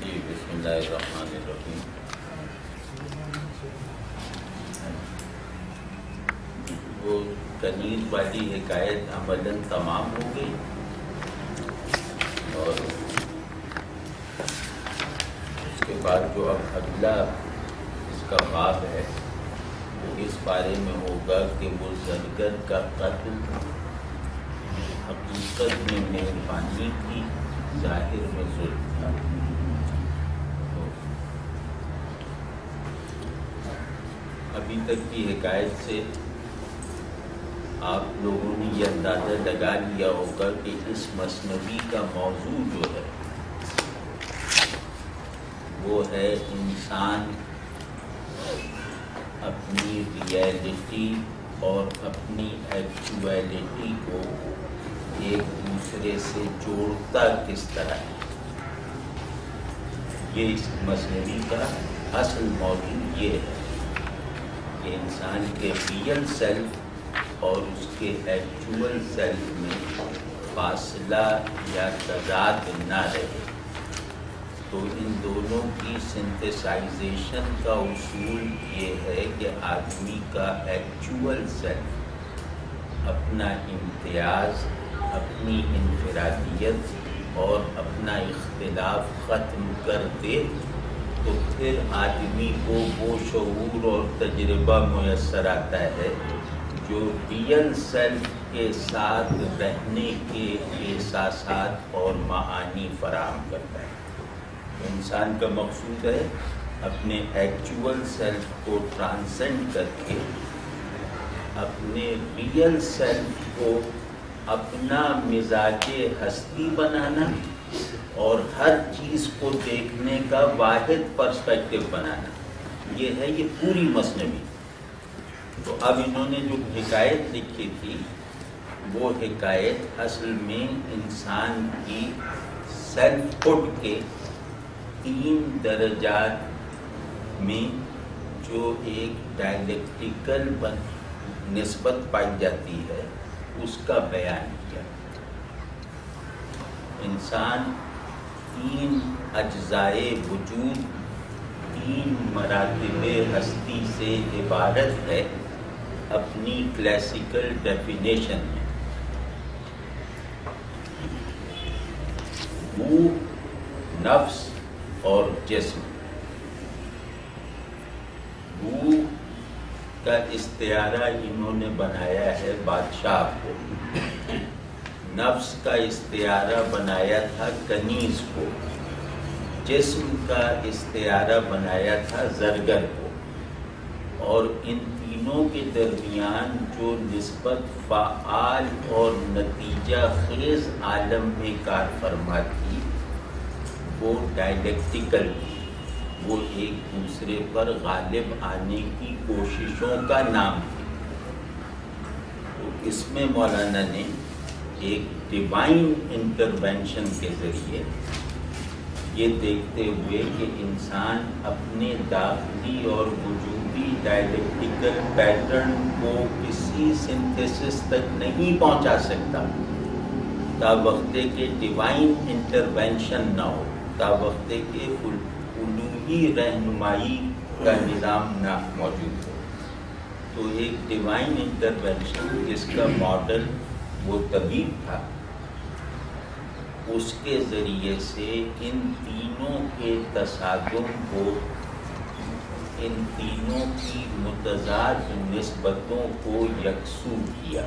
جی بسم اللہ الرحمن الرحیم. وہ کنیز والی حکایت عملاً تمام ہو گئی اور اس کے بعد جو اب اگلا اس کا باب ہے وہ اس بارے میں ہوگا کہ وہ زرگر کا قتل حقیقت میں مہربانی تھی، ظاہر میں ظلم تھا. ابھی تک کی حکایت سے آپ لوگوں نے یہ اندازہ لگا لیا ہوگا کہ اس مثنوی کا موضوع جو ہے وہ ہے انسان اپنی ریئلٹی اور اپنی ایکچویلٹی کو ایک دوسرے سے جوڑتا کس طرح ہے. یہ اس مثنوی کا اصل موضوع یہ ہے کہ انسان کے ریئل سیلف اور اس کے ایکچول سیلف میں فاصلہ یا تضاد نہ رہے. تو ان دونوں کی سنتھسائزیشن کا اصول یہ ہے کہ آدمی کا ایکچول سیلف اپنا امتیاز، اپنی انفرادیت اور اپنا اختلاف ختم کر دے تو پھر آدمی کو وہ شعور اور تجربہ میسر آتا ہے جو ریئل سیلف کے ساتھ رہنے کے احساسات اور معانی فراہم کرتا ہے. انسان کا مقصود ہے اپنے ایکچول سیلف کو ٹرانسینڈ کر کے اپنے ریئل سیلف کو اپنا مزاج ہستی بنانا اور ہر چیز کو دیکھنے کا واحد پرسپیکٹو بنانا. یہ ہے یہ پوری مثنوی. تو اب انہوں نے جو حکایت لکھی تھی وہ حکایت اصل میں انسان کی سیلف ہوڈ کے 3 درجات میں جو ایک ڈائلیکٹیکل نسبت پائی جاتی ہے اس کا بیان کیا. انسان 3 اجزائے وجود، 3 مراتب ہستی سے عبارت ہے اپنی کلاسیکل ڈیفینیشن میں. روح، نفس اور جسم. روح کا استعارہ انہوں نے بنایا ہے بادشاہ کو، نفس کا استعارہ بنایا تھا کنیز کو، جسم کا استعارہ بنایا تھا زرگر کو. اور ان تینوں کے درمیان جو نسبت فعال اور نتیجہ خیز عالم میں کار فرما تھی وہ ڈائلیکٹیکل تھی، وہ ایک دوسرے پر غالب آنے کی کوششوں کا نام تھی. تو اس میں مولانا نے ایک ڈیوائن انٹرونشن کے ذریعے یہ دیکھتے ہوئے کہ انسان اپنے داخلی اور وجودی ڈائلیکٹیکل پیٹرن کو کسی سنتھیسس تک نہیں پہنچا سکتا تا وقتے کے ڈیوائن انٹرونشن نہ ہو، تا وقتے کے الوہی رہنمائی کا نظام نہ موجود ہو. تو ایک ڈیوائن انٹرونشن جس کا ماڈل وہ طبیب تھا، اس کے ذریعے سے ان تینوں کے تصادم کو، ان تینوں کی متضاد نسبتوں کو یکسو کیا.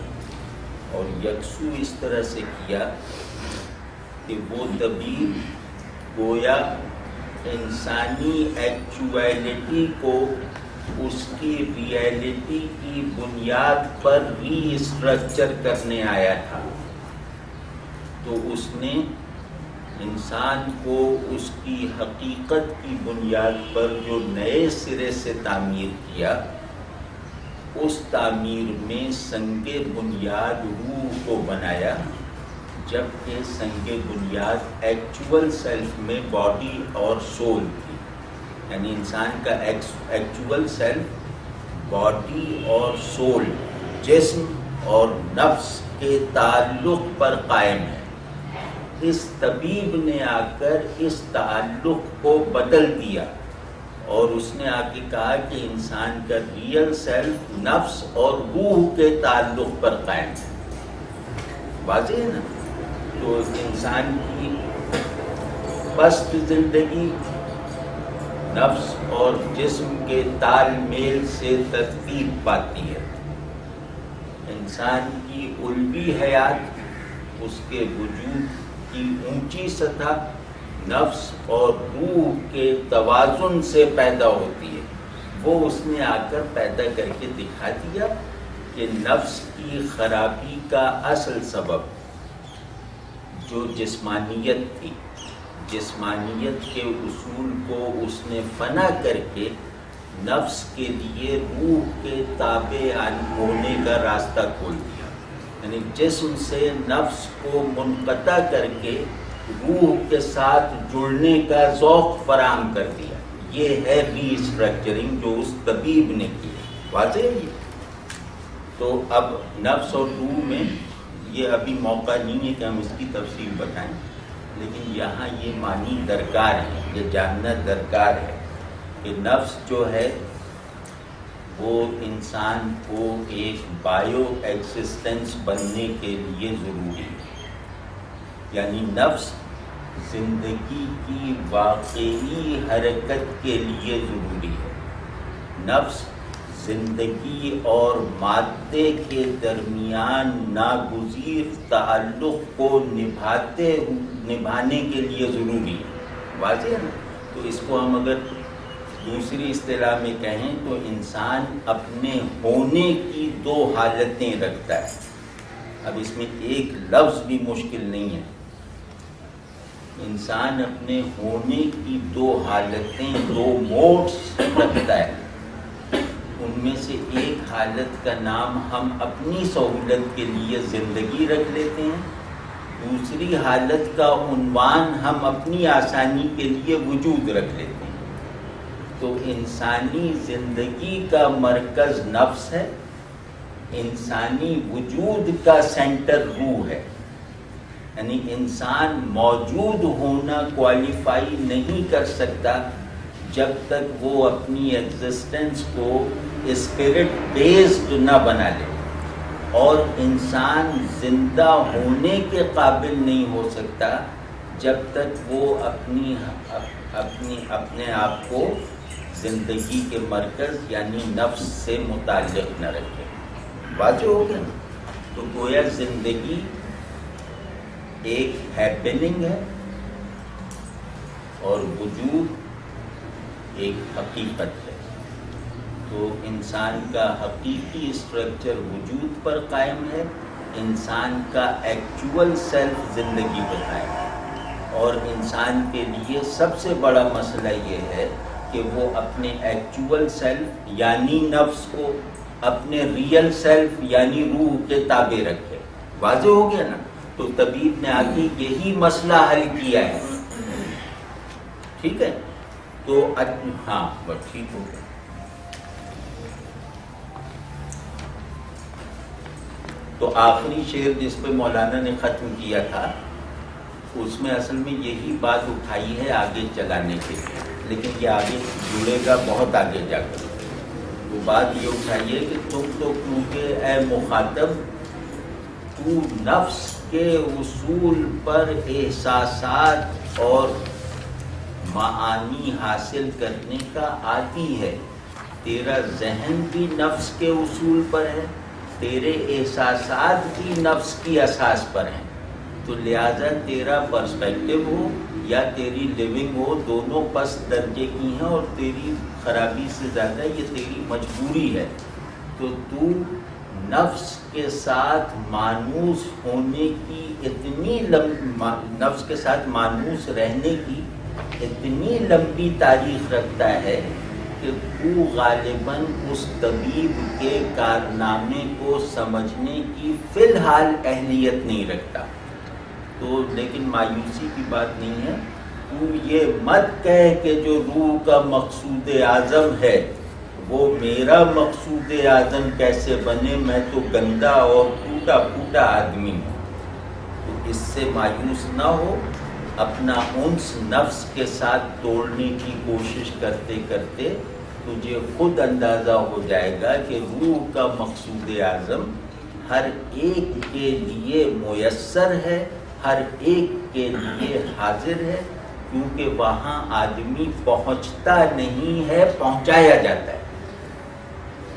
اور یکسو اس طرح سے کیا کہ وہ طبیب گویا انسانی ایکچویلٹی کو اس کی ریئلٹی کی بنیاد پر ری اسٹرکچر کرنے آیا تھا. تو اس نے انسان کو اس کی حقیقت کی بنیاد پر جو نئے سرے سے تعمیر کیا، اس تعمیر میں سنگ بنیاد روح کو بنایا، جبکہ سنگ بنیاد ایکچول سیلف میں باڈی اور سول تھی. یعنی انسان کا ایکچول سیلف باڈی اور سول، جسم اور نفس کے تعلق پر قائم ہے. اس طبیب نے آ کر اس تعلق کو بدل دیا، اور اس نے آ کے کہا کہ انسان کا ریئل سیلف نفس اور روح کے تعلق پر قائم ہے۔ واضح ہے نا؟ تو انسان کی پست زندگی نفس اور جسم کے تال میل سے ترتیب پاتی ہے۔ انسان کی علوی حیات، اس کے وجود کی اونچی سطح نفس اور روح کے توازن سے پیدا ہوتی ہے۔ وہ اس نے آ کر پیدا کر کے دکھا دیا کہ نفس کی خرابی کا اصل سبب جو جسمانیت تھی، جسمانیت کے اصول کو اس نے فنا کر کے نفس کے لیے روح کے تابع ہونے کا راستہ کھول دیا، یعنی جسم سے نفس کو منقطع کر کے روح کے ساتھ جڑنے کا ذوق فراہم کر دیا۔ یہ ہے ری اسٹرکچرنگ جو اس طبیب نے کی۔ واضح ہے یہ؟ تو اب نفس اور روح میں یہ ابھی موقع نہیں ہے کہ ہم اس کی تفصیل بتائیں، لیکن یہاں یہ معنی درکار ہے، یہ جاننا درکار ہے کہ نفس جو ہے وہ انسان کو ایک بایو ایگزسٹنس بننے کے لیے ضروری ہے، یعنی نفس زندگی کی واقعی حرکت کے لیے ضروری ہے۔ نفس زندگی اور مادے کے درمیان ناگزیر تعلق کو نبھانے کے لیے ضروری ہے۔ واضح ہے نا؟ تو اس کو ہم اگر دوسری اصطلاح میں کہیں تو انسان اپنے ہونے کی دو حالتیں رکھتا ہے۔ اب اس میں ایک لفظ بھی مشکل نہیں ہے۔ انسان اپنے ہونے کی دو حالتیں، دو موڈز رکھتا ہے۔ ان میں سے ایک حالت کا نام ہم اپنی سہولت کے لیے زندگی رکھ لیتے ہیں، دوسری حالت کا عنوان ہم اپنی آسانی کے لیے وجود رکھ لیتے ہیں۔ تو انسانی زندگی کا مرکز نفس ہے، انسانی وجود کا سینٹر روح ہے۔ یعنی انسان موجود ہونا کوالیفائی نہیں کر سکتا جب تک وہ اپنی ایگزسٹنس کو اسپرٹ بیسڈ نہ بنا لے، اور انسان زندہ ہونے کے قابل نہیں ہو سکتا جب تک وہ اپنے آپ کو زندگی کے مرکز یعنی نفس سے متعلق نہ رکھے۔ واضح ہو گیا؟ تو گویا زندگی ایک ہیپننگ ہے اور وجود ایک حقیقت ہے۔ تو انسان کا حقیقی اسٹرکچر وجود پر قائم ہے، انسان کا ایکچول سیلف زندگی پر قائم ہے، اور انسان کے لیے سب سے بڑا مسئلہ یہ ہے کہ وہ اپنے ایکچول سیلف یعنی نفس کو اپنے ریئل سیلف یعنی روح کے تابع رکھے۔ واضح ہو گیا نا؟ تو طبیب نے آگے یہی مسئلہ حل کیا ہے۔ ٹھیک ہے؟ تو ہاں بس ٹھیک ہو گیا۔ تو آخری شعر جس پہ مولانا نے ختم کیا تھا اس میں اصل میں یہی بات اٹھائی ہے آگے چلانے کے لیے، لیکن یہ آگے جڑے گا بہت آگے جا کر۔ وہ بات یہ اٹھائی ہے کہ تم تو کیونکہ اے مخاطب تو نفس کے اصول پر احساسات اور معانی حاصل کرنے کا عادی ہے، تیرا ذہن بھی نفس کے اصول پر ہے، تیرے احساسات بھی نفس کی اساس پر ہیں، تو لہذا تیرا پرسپیکٹو ہو یا تیری لیونگ ہو دونوں پست درجے کی ہیں، اور تیری خرابی سے زیادہ یہ تیری مجبوری ہے۔ تو نفس کے ساتھ مانوس ہونے کی نفس کے ساتھ مانوس رہنے کی اتنی لمبی تاریخ رکھتا ہے کہ وہ غالباً اس طبیب کے کارنامے کو سمجھنے کی فی الحال اہلیت نہیں رکھتا۔ تو لیکن مایوسی کی بات نہیں ہے، تو یہ مت کہہ کہ جو روح کا مقصود اعظم ہے وہ میرا مقصود اعظم کیسے بنے، میں تو گندا اور ٹوٹا پھوٹا آدمی ہوں۔ تو اس سے مایوس نہ ہو، اپنا انس نفس کے ساتھ توڑنے کی کوشش کرتے کرتے تجھے خود اندازہ ہو جائے گا کہ روح کا مقصود اعظم ہر ایک کے لیے میسر ہے، ہر ایک کے لیے حاضر ہے، کیونکہ وہاں آدمی پہنچتا نہیں ہے، پہنچایا جاتا ہے۔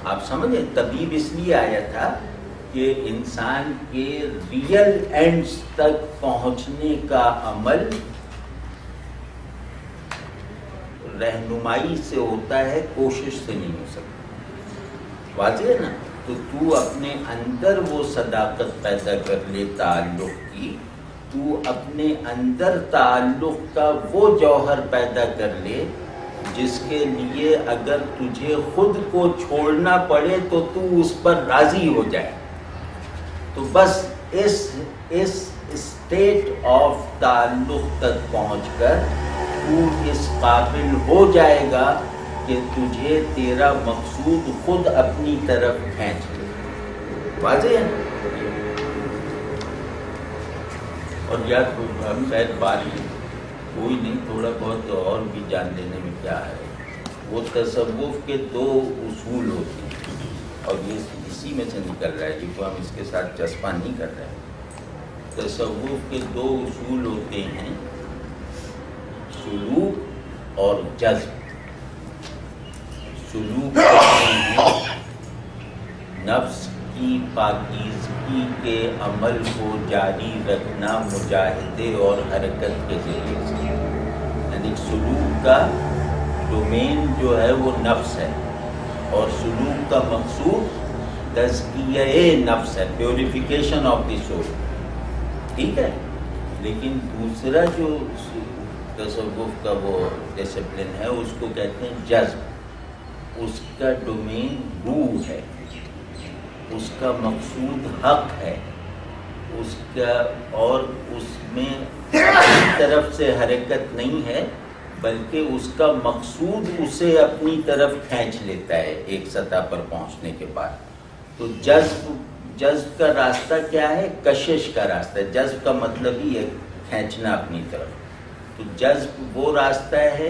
آپ سمجھیں، طبیب اس لیے آیا تھا کہ انسان کے ریئل اینڈز تک پہنچنے کا عمل رہنمائی سے ہوتا ہے، کوشش سے نہیں ہو سکتا۔ واضح ہے نا؟ تو اپنے اندر وہ صداقت پیدا کر لے تعلق کی، تو اپنے اندر تعلق کا وہ جوہر پیدا کر لے جس کے لیے اگر تجھے خود کو چھوڑنا پڑے تو اس پر راضی ہو جائے۔ تو بس اس اسٹیٹ آف تعلق تک پہنچ کر تو اس قابل ہو جائے گا کہ تجھے تیرا مقصود خود اپنی طرف کھینچ لے۔ واضح ہے؟ اور یا تو خیر بات کوئی نہیں، تھوڑا بہت اور بھی جان لینے میں کیا ہے۔ وہ تصوف کے دو اصول ہوتے ہیں، اور یہ اسی میں سے نکل رہا ہے، جس کو ہم اس کے ساتھ چسپاں نہیں کر رہے ہیں۔ تصوف کے دو اصول ہوتے ہیں، سلوک اور جذب۔ سلوک کہتے ہیں نفس کی پاکیزگی کے عمل کو جاری رکھنا مجاہدے اور حرکت کے ذریعے سے، یعنی سلوک کا ڈومین جو ہے وہ نفس ہے، اور سلوک کا مقصود تزکیہ نفس ہے، پیوریفیکیشن آف دی سول۔ ٹھیک ہے؟ لیکن دوسرا جو تصوف کا وہ ڈسپلن ہے اس کو کہتے ہیں جذب۔ اس کا ڈومین روح ہے، اس کا مقصود حق ہے، اس کا، اور اس میں اپنی طرف سے حرکت نہیں ہے بلکہ اس کا مقصود اسے اپنی طرف کھینچ لیتا ہے ایک سطح پر پہنچنے کے بعد۔ تو جذب کا راستہ کیا ہے؟ کشش کا راستہ۔ جذب کا مطلب ہی ہے کھینچنا اپنی طرف۔ تو جذب وہ راستہ ہے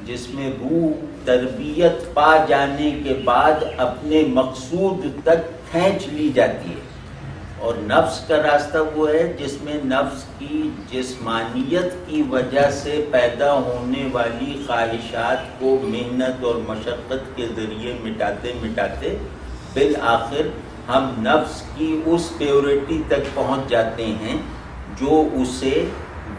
جس میں روح تربیت پا جانے کے بعد اپنے مقصود تک کھینچ لی جاتی ہے، اور نفس کا راستہ وہ ہے جس میں نفس کی جسمانیت کی وجہ سے پیدا ہونے والی خواہشات کو محنت اور مشقت کے ذریعے مٹاتے مٹاتے بالآخر ہم نفس کی اس پیورٹی تک پہنچ جاتے ہیں جو اسے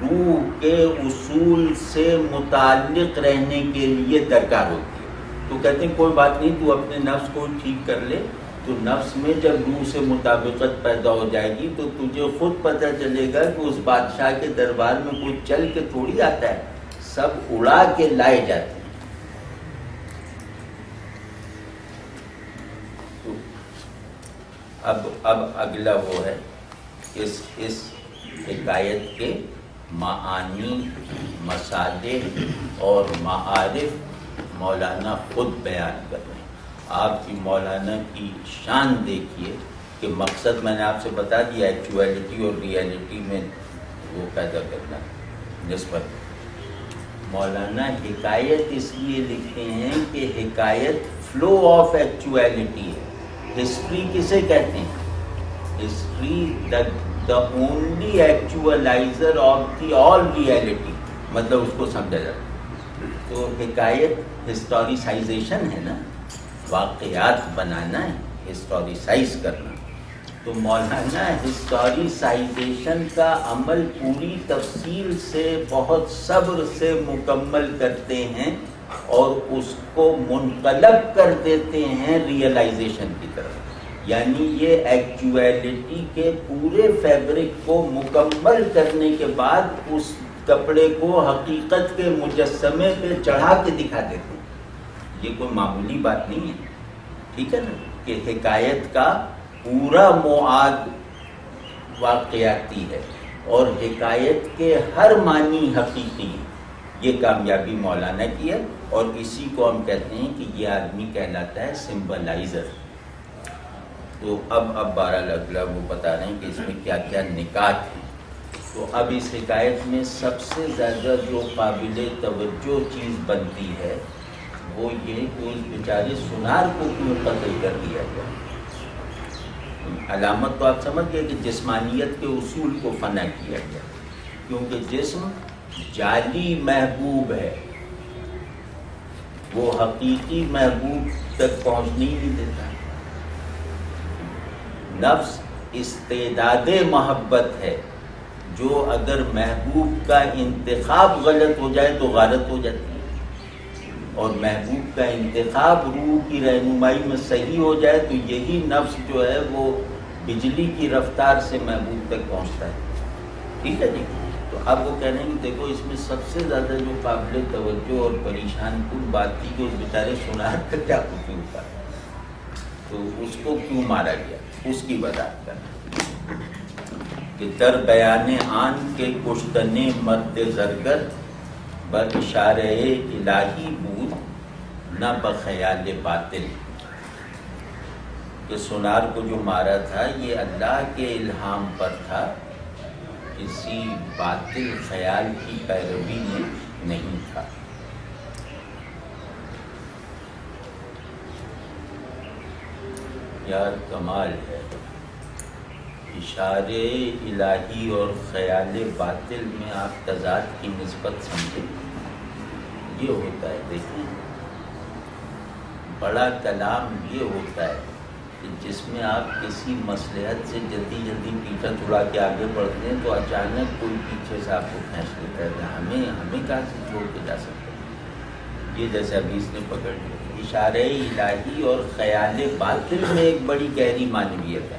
روح کے اصول سے متعلق رہنے کے لیے درکار ہوتی ہے۔ تو کہتے ہیں کوئی بات نہیں، تو اپنے نفس کو ٹھیک کر لے، تو نفس میں جب روح سے مطابقت پیدا ہو جائے گی تو تجھے خود پتہ چلے گا کہ اس بادشاہ کے دربار میں کوئی چل کے تھوڑی آتا ہے، سب اڑا کے لائے جاتے ہیں۔ تو اب اگلا وہ ہے اس حکایت کے معانی، مصالح اور معارف مولانا خود بیان کر رہے ہیں۔ آپ کی مولانا کی شان دیکھیے کہ مقصد میں نے آپ سے بتا دیا، ایکچویلٹی اور ریئلٹی میں وہ پیدا کرنا نسبت۔ مولانا حکایت اس لیے لکھتے ہیں کہ حکایت فلو آف ایکچویلٹی ہے۔ ہسٹری کسے کہتے ہیں؟ History the only actualizer of the all reality، مطلب اس کو سمجھا جاتا ہے۔ تو حکایت ہسٹوریسائزیشن ہے نا، واقعات بنانا ہے، ہسٹوریسائز کرنا۔ تو مولانا ہسٹوریسائزیشن کا عمل پوری تفصیل سے، بہت صبر سے مکمل کرتے ہیں اور اس کو منقلب کر دیتے ہیں ریئلائزیشن کی طرف۔ یعنی یہ ایکچویلٹی کے پورے فیبرک کو مکمل کرنے کے بعد اس کپڑے کو حقیقت کے مجسمے پہ چڑھا کے دکھا دیتے ہیں۔ یہ کوئی معمولی بات نہیں ہے، ٹھیک ہے نا، کہ حکایت کا پورا معاد واقعاتی ہے اور حکایت کے ہر معنی حقیقی ہے۔ یہ کامیابی مولانا کی ہے، اور اسی کو ہم کہتے ہیں کہ یہ آدمی کہلاتا ہے سمبلائزر۔ تو اب 12 اگلا وہ بتا رہے ہیں کہ اس میں کیا کیا نکات ہیں۔ تو اب اس حکایت میں سب سے زیادہ جو قابل توجہ چیز بنتی ہے وہ یہ کہ اس بیچارے سونار کو کیوں قتل کر دیا گیا۔ علامت تو آپ سمجھ گئے کہ جسمانیت کے اصول کو فنا کیا گیا، کیونکہ جسم جعلی محبوب ہے، وہ حقیقی محبوب تک پہنچنے ہی نہیں دیتا۔ نفس استعداد محبت ہے جو اگر محبوب کا انتخاب غلط ہو جائے تو غارت ہو جاتی ہے، اور محبوب کا انتخاب روح کی رہنمائی میں صحیح ہو جائے تو یہی نفس جو ہے وہ بجلی کی رفتار سے محبوب تک پہنچتا ہے۔ ٹھیک ہے جی، تو اب وہ کہہ رہے ہیں کہ دیکھو اس میں سب سے زیادہ جو قابل توجہ اور پریشان کن بات تھی کہ اس بیچارے سونار کا کیا قصور تھا، تو اس کو کیوں مارا گیا، اس کی وضاحت کرنا کہ در بیان آن کے کشتن مرد زرگر باشارہ الہی بود نہ بخیال باطل، کہ سونار کو جو مارا تھا یہ اللہ کے الہام پر تھا، کسی باطل خیال کی پیروی میں نہیں تھا۔ یار کمال ہے، اشارے الہی اور خیال باطل میں آپ تضاد کی نسبت سمجھیں، یہ ہوتا ہے۔ دیکھیں بڑا کلام یہ ہوتا ہے کہ جس میں آپ کسی مصلحت سے جلدی پیچھا چھڑا کے آگے بڑھتے ہیں تو اچانک کوئی پیچھے سے آپ کو کھینچ لیتا ہے، ہمیں کہاں سے چھوڑ کے جا سکتے ہیں۔ یہ جیسے ابھی اس نے پکڑ لیا، اشارے الہی اور خیال باطل میں ایک بڑی گہری معنویت ہے۔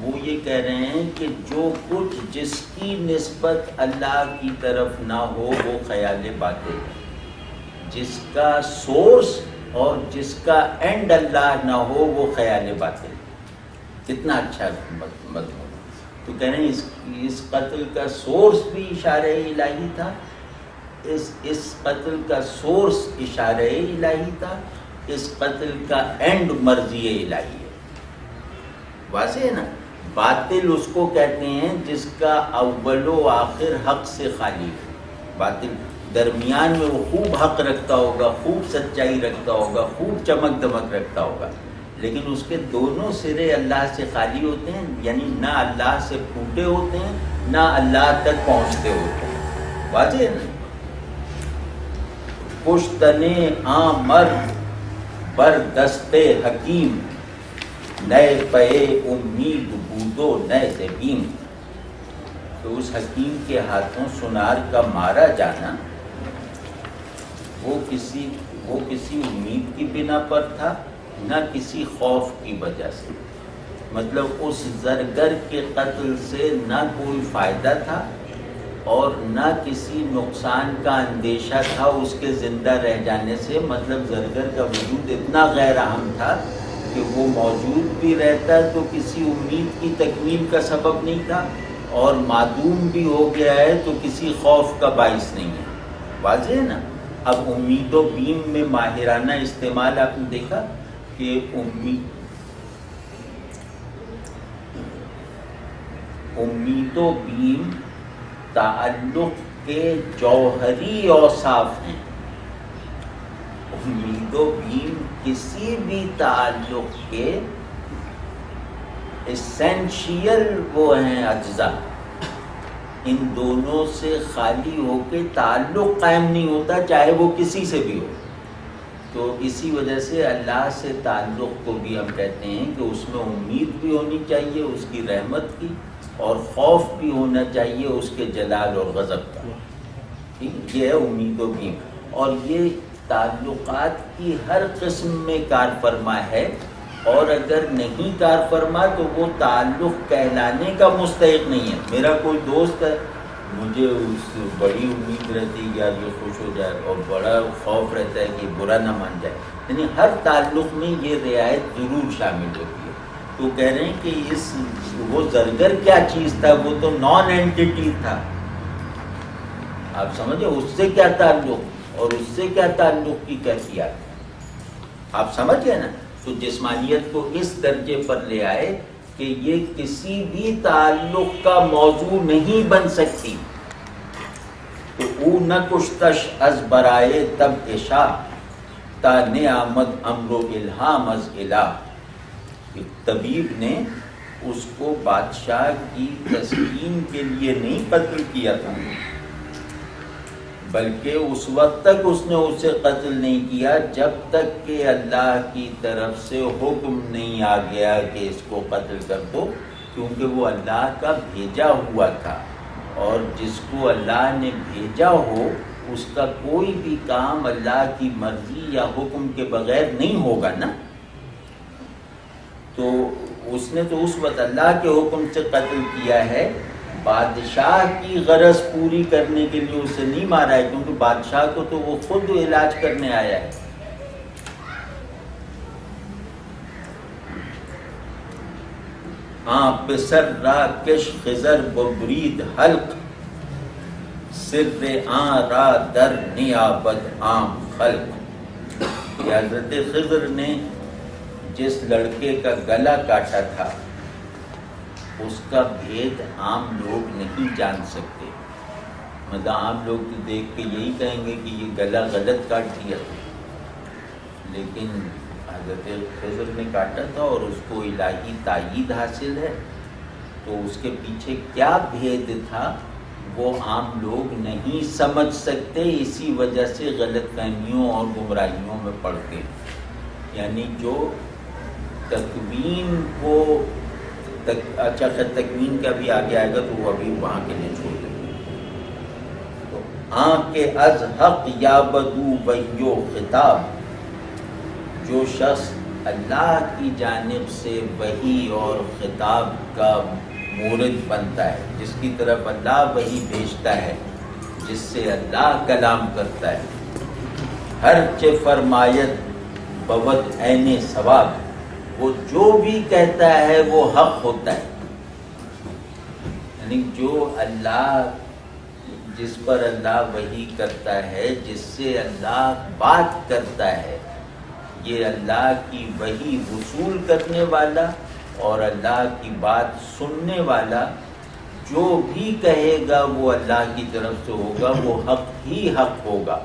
وہ یہ کہہ رہے ہیں کہ جو کچھ جس کی نسبت اللہ کی طرف نہ ہو وہ خیال باطل ہے، جس کا سورس اور جس کا اینڈ اللہ نہ ہو وہ خیال باطل۔ کتنا اچھا مضمون۔ تو کہہ رہے ہیں اس قتل کا سورس بھی اشارہ الہی تھا، اس قتل کا سورس اشارہ الہی تھا، اس قتل کا اینڈ مرضی الہی ہے۔ واضح ہے نا؟ باطل اس کو کہتے ہیں جس کا اول و آخر حق سے خالی ہے۔ باطل درمیان میں وہ خوب حق رکھتا ہوگا، خوب سچائی رکھتا ہوگا، خوب چمک دمک رکھتا ہوگا، لیکن اس کے دونوں سرے اللہ سے خالی ہوتے ہیں، یعنی نہ اللہ سے پھوٹے ہوتے ہیں نہ اللہ تک پہنچتے ہوتے ہیں۔ واضح ہے نا؟ پشتنے مرد بر دستے حکیم، نئے پے امید بودو نئے زبیم۔ تو اس حکیم کے ہاتھوں سونار کا مارا جانا وہ کسی امید کی بنا پر تھا، نہ کسی خوف کی وجہ سے۔ مطلب اس زرگر کے قتل سے نہ کوئی فائدہ تھا اور نہ کسی نقصان کا اندیشہ تھا اس کے زندہ رہ جانے سے۔ مطلب زرگر کا وجود اتنا غیر اہم تھا کہ وہ موجود بھی رہتا تو کسی امید کی تکمیل کا سبب نہیں تھا، اور معدوم بھی ہو گیا ہے تو کسی خوف کا باعث نہیں ہے۔ واضح ہے نا؟ اب امید و بیم میں ماہرانہ استعمال آپ نے دیکھا کہ امید و بیم تعلق کے جوہری اوصاف ہیں۔ امید و بیم کسی بھی تعلق کے اسینشیل وہ ہیں اجزاء، ان دونوں سے خالی ہو کے تعلق قائم نہیں ہوتا، چاہے وہ کسی سے بھی ہو۔ تو اسی وجہ سے اللہ سے تعلق کو بھی ہم کہتے ہیں کہ اس میں امید بھی ہونی چاہیے اس کی رحمت کی، اور خوف بھی ہونا چاہیے اس کے جلال اور غضب کا۔ ٹھیک، یہ ہے امید و بیم، اور یہ تعلقات کی ہر قسم میں کار فرما ہے، اور اگر نہیں کار فرما تو وہ تعلق کہلانے کا مستحق نہیں ہے۔ میرا کوئی دوست ہے، مجھے اس بڑی امید رہتی ہے کہ آج یہ خوش ہو جائے، اور بڑا خوف رہتا ہے کہ برا نہ مان جائے، یعنی ہر تعلق میں یہ رعایت ضرور شامل ہوتی ہے۔ تو کہہ رہے ہیں کہ وہ زرگر کیا چیز تھا، وہ تو نان اینٹیٹی تھا۔ آپ سمجھے اس سے کیا تعلق اور اس سے کیا تعلق کی کیفیت، آپ سمجھ گئے نا؟ تو جسمانیت کو اس درجے پر لے آئے کہ یہ کسی بھی تعلق کا موضوع نہیں بن سکتی. تو او نہ کشتش از برائے تب اشا تا نعمت امر و الہام از الہ. طبیب نے اس کو بادشاہ کی تسکین کے لیے نہیں قتل کیا تھا، بلکہ اس وقت تک اس نے اسے قتل نہیں کیا جب تک کہ اللہ کی طرف سے حکم نہیں آ گیا کہ اس کو قتل کر دو، کیونکہ وہ اللہ کا بھیجا ہوا تھا، اور جس کو اللہ نے بھیجا ہو اس کا کوئی بھی کام اللہ کی مرضی یا حکم کے بغیر نہیں ہوگا نا. تو اس نے تو اس وقت اللہ کے حکم سے قتل کیا ہے، بادشاہ کی غرض پوری کرنے کے لیے اسے نہیں مارا ہے، کیونکہ بادشاہ کو تو وہ خود علاج کرنے آیا ہے. پسر را کش خضر ببرید حلق سر را در نیابت عام خلق. کہ حضرت خضر نے جس لڑکے کا گلا کاٹا تھا اس کا بھید عام لوگ نہیں جان سکتے. مطلب عام لوگ دیکھ کے یہی کہیں گے کہ یہ گلا غلط کاٹ دیا تھا، لیکن حضرت خضر نے کاٹا تھا اور اس کو الہی تائید حاصل ہے. تو اس کے پیچھے کیا بھید تھا وہ عام لوگ نہیں سمجھ سکتے، اسی وجہ سے غلط فہمیوں اور گمراہیوں میں پڑتے. یعنی جو تکوین کو اچھا تکوین کا بھی آگے آئے گا تو وہ ابھی وہاں کے لیے چھوڑ دیں گے. تو آنکھ از حق یا بدو ویو خطاب، جو شخص اللہ کی جانب سے وحی اور خطاب کا مورد بنتا ہے، جس کی طرف اللہ وحی بھیجتا ہے، جس سے اللہ کلام کرتا ہے، ہر چہ فرمایت بود عین ثواب، وہ جو بھی کہتا ہے وہ حق ہوتا ہے. یعنی جو اللہ جس پر اللہ وحی کرتا ہے، جس سے اللہ بات کرتا ہے، یہ اللہ کی وحی وصول کرنے والا اور اللہ کی بات سننے والا جو بھی کہے گا وہ اللہ کی طرف سے ہوگا، وہ حق ہی حق ہوگا.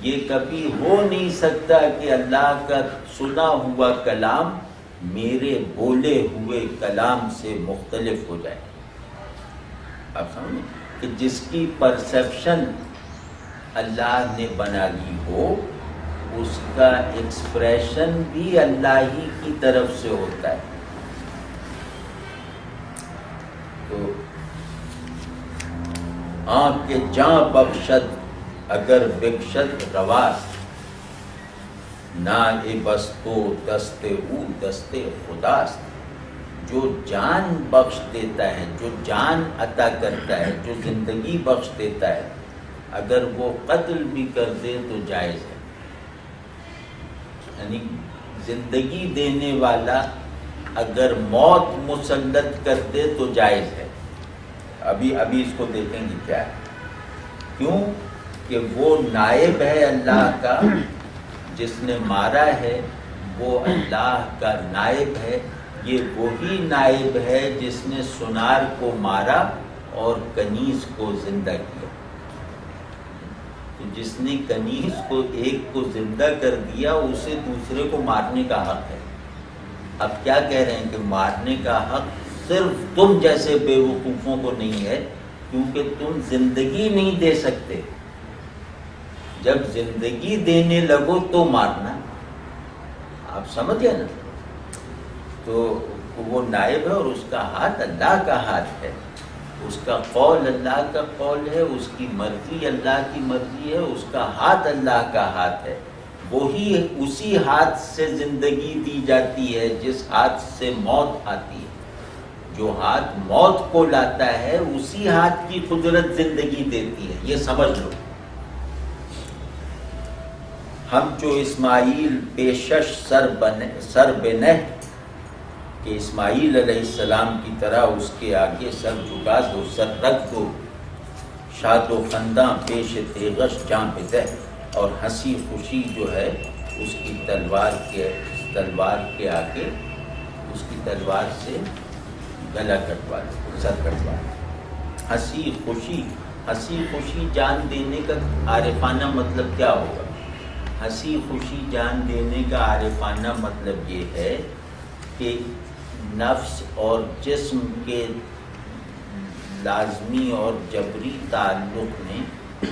یہ کبھی ہو نہیں سکتا کہ اللہ کا سنا ہوا کلام میرے بولے ہوئے کلام سے مختلف ہو جائے. آپ سمجھیں کہ جس کی پرسیپشن اللہ نے بنا لی ہو اس کا ایکسپریشن بھی اللہ ہی کی طرف سے ہوتا ہے. تو آنکھ کے جاں بخشد اگر بخشد رواست، نا اے بستو دستے او دستے خداست. جو جان بخش دیتا ہے، جو جان عطا کرتا ہے، جو زندگی بخش دیتا ہے، اگر وہ قتل بھی کر دے تو جائز ہے. یعنی زندگی دینے والا اگر موت مسلط کر دے تو جائز ہے. ابھی اس کو دیکھیں گے کیا ہے. کیوں کہ وہ نائب ہے اللہ کا، جس نے مارا ہے وہ اللہ کا نائب ہے. یہ وہی نائب ہے جس نے سنار کو مارا اور کنیز کو زندہ کیا. تو جس نے کنیز کو ایک کو زندہ کر دیا اسے دوسرے کو مارنے کا حق ہے. اب کیا کہہ رہے ہیں کہ مارنے کا حق صرف تم جیسے بے وقوفوں کو نہیں ہے، کیونکہ تم زندگی نہیں دے سکتے. جب زندگی دینے لگو تو مارنا. آپ سمجھ گئے نا. تو وہ نائب ہے اور اس کا ہاتھ اللہ کا ہاتھ ہے، اس کا قول اللہ کا قول ہے، اس کی مرضی اللہ کی مرضی ہے، اس کا ہاتھ اللہ کا ہاتھ ہے. وہی اسی ہاتھ سے زندگی دی جاتی ہے جس ہاتھ سے موت آتی ہے. جو ہاتھ موت کو لاتا ہے اسی ہاتھ کی قدرت زندگی دیتی ہے. یہ سمجھ لو. ہم جو اسماعیل پیشش سر بنہ، کہ اسماعیل علیہ السلام کی طرح اس کے آگے سر جھکا دو، سر رکھ دو. شاد و خنداں پیش تیغش جاں بدہ، اور ہنسی خوشی جو ہے اس کی تلوار کے آگے، اس کی تلوار سے گلا کٹوا لو، سر کٹوا لو۔ ہنسی خوشی جان دینے کا عارفانہ مطلب کیا ہوگا؟ ہنسی خوشی جان دینے کا عارفانہ مطلب یہ ہے کہ نفس اور جسم کے لازمی اور جبری تعلق نے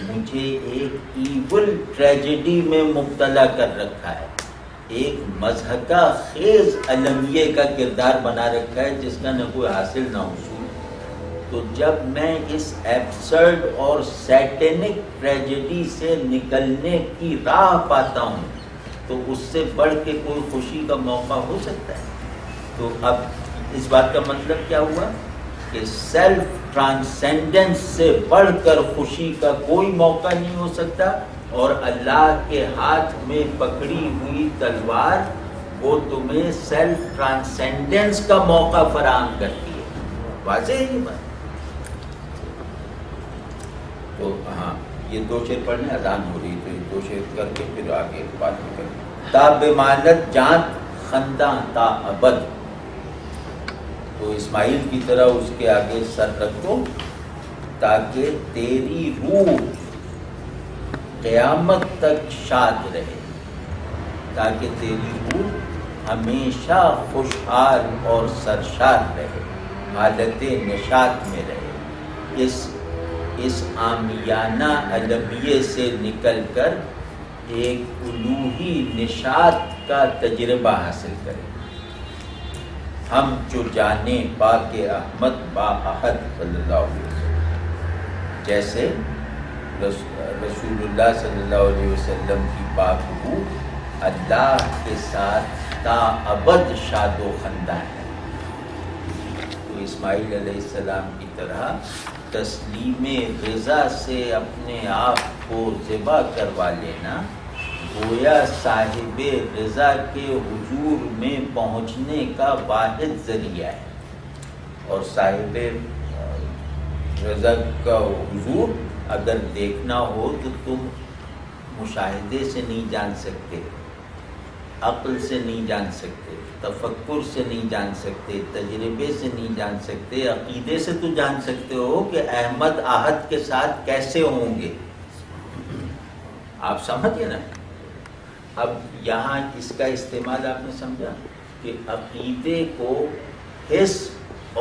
مجھے ایک ایول ٹریجڈی میں مبتلا کر رکھا ہے، ایک مضحکہ خیز المیہ کا کردار بنا رکھا ہے جس کا نہ کوئی حاصل نہ حصول۔ تو جب میں اس ایبسرڈ اور سیٹینک ٹریجڈی سے نکلنے کی راہ پاتا ہوں تو اس سے بڑھ کے کوئی خوشی کا موقع ہو سکتا ہے؟ تو اب اس بات کا مطلب کیا ہوا کہ سیلف ٹرانسینڈنس سے بڑھ کر خوشی کا کوئی موقع نہیں ہو سکتا، اور اللہ کے ہاتھ میں پکڑی ہوئی تلوار وہ تمہیں سیلف ٹرانسینڈنس کا موقع فراہم کرتی ہے۔ واضح ہے یہ بات؟ تو ہاں یہ 2 شعر پڑھنے، اذان ہو رہی تو یہ 2 شعر کر کے پھر آگے بات بھی کریں۔ تا بمانت جانت خنداں تا ابد، تو اسماعیل کی طرح اس کے آگے سر رکھو تاکہ تیری روح قیامت تک شاد رہے، تاکہ تیری روح ہمیشہ خوشحال اور سرشار رہے، حالت نشاط میں رہے، اس عامیانہ المیہ سے نکل کر ایک الوہی نشاط کا تجربہ حاصل کرے۔ ہم جو جانے پاک احمد با احد صلی اللہ علیہ وسلم، جیسے رسول اللہ صلی اللہ علیہ وسلم کی پاک روح اللہ کے ساتھ تا ابد شاد و خندان ہے، تو اسماعیل علیہ السلام کی طرح تسلیم رضا سے اپنے آپ کو ذبح کروا لینا گویا صاحب رضا کے حضور میں پہنچنے کا واحد ذریعہ ہے، اور صاحب رضا کا حضور اگر دیکھنا ہو تو تم مشاہدے سے نہیں جان سکتے، عقل سے نہیں جان سکتے، تفکر سے نہیں جان سکتے، تجربے سے نہیں جان سکتے، عقیدے سے تو جان سکتے ہو کہ احمد احد کے ساتھ کیسے ہوں گے۔ آپ سمجھے نا؟ اب یہاں اس کا استعمال آپ نے سمجھا کہ عقیدے کو حس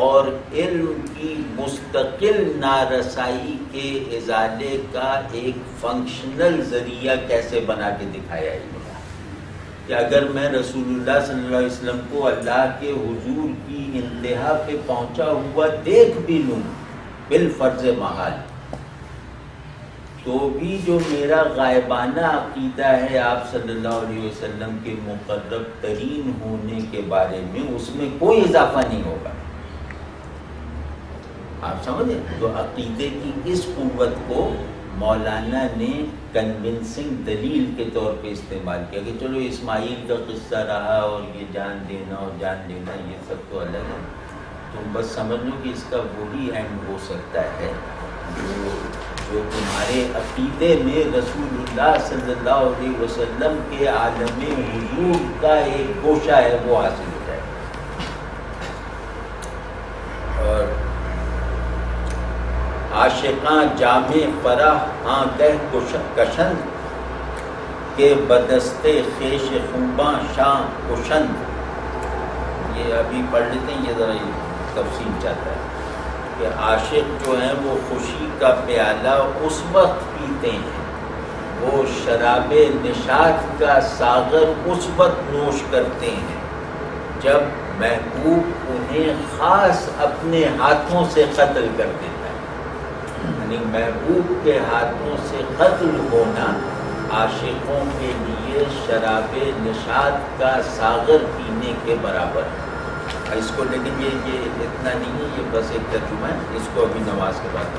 اور علم کی مستقل نارسائی کے ازالے کا ایک فنکشنل ذریعہ کیسے بنا کے دکھایا ہے کہ اگر میں رسول اللہ صلی اللہ علیہ وسلم کو اللہ کے حضور کی انتہا پہ پہنچا ہوا دیکھ بھی لوں بالفرض محال، تو بھی جو میرا غائبانہ عقیدہ ہے آپ صلی اللہ علیہ وسلم کے مقرب ترین ہونے کے بارے میں، اس میں کوئی اضافہ نہیں ہوگا۔ آپ سمجھیں؟ تو عقیدے کی اس قوت کو مولانا نے کنونسنگ دلیل کے طور پہ استعمال کیا کہ چلو اسماعیل کا قصہ رہا اور یہ جان دینا اور جان لینا یہ سب تو الگ ہے، تم بس سمجھ لو کہ اس کا وہی اینڈ ہو سکتا ہے جو تمہارے عقیدے میں رسول اللہ صلی اللہ علیہ وسلم کے عالم حضور کا ایک گوشہ ہے وہ حاصل ہو جائے۔ اور عاشقاں جامع فرح آنگہ کشند کے بدستے خیش خوباں شاں کشند، یہ ابھی پڑھ لیتے ہیں، یہ ذرا تفصیل چاہتا ہے کہ عاشق جو ہیں وہ خوشی کا پیالہ اس وقت پیتے ہیں، وہ شراب نشاط کا ساغر اس وقت نوش کرتے ہیں جب محبوب انہیں خاص اپنے ہاتھوں سے قتل کر دیتا ہے۔ یعنی محبوب کے ہاتھوں سے قتل ہونا عاشقوں کے لیے شراب نشاط کا ساغر پینے کے برابر ہے۔ اس کو لیکن یہ اتنا نہیں ہے، یہ بس ایک ترجمہ ہے، اس کو ابھی نماز کے بعد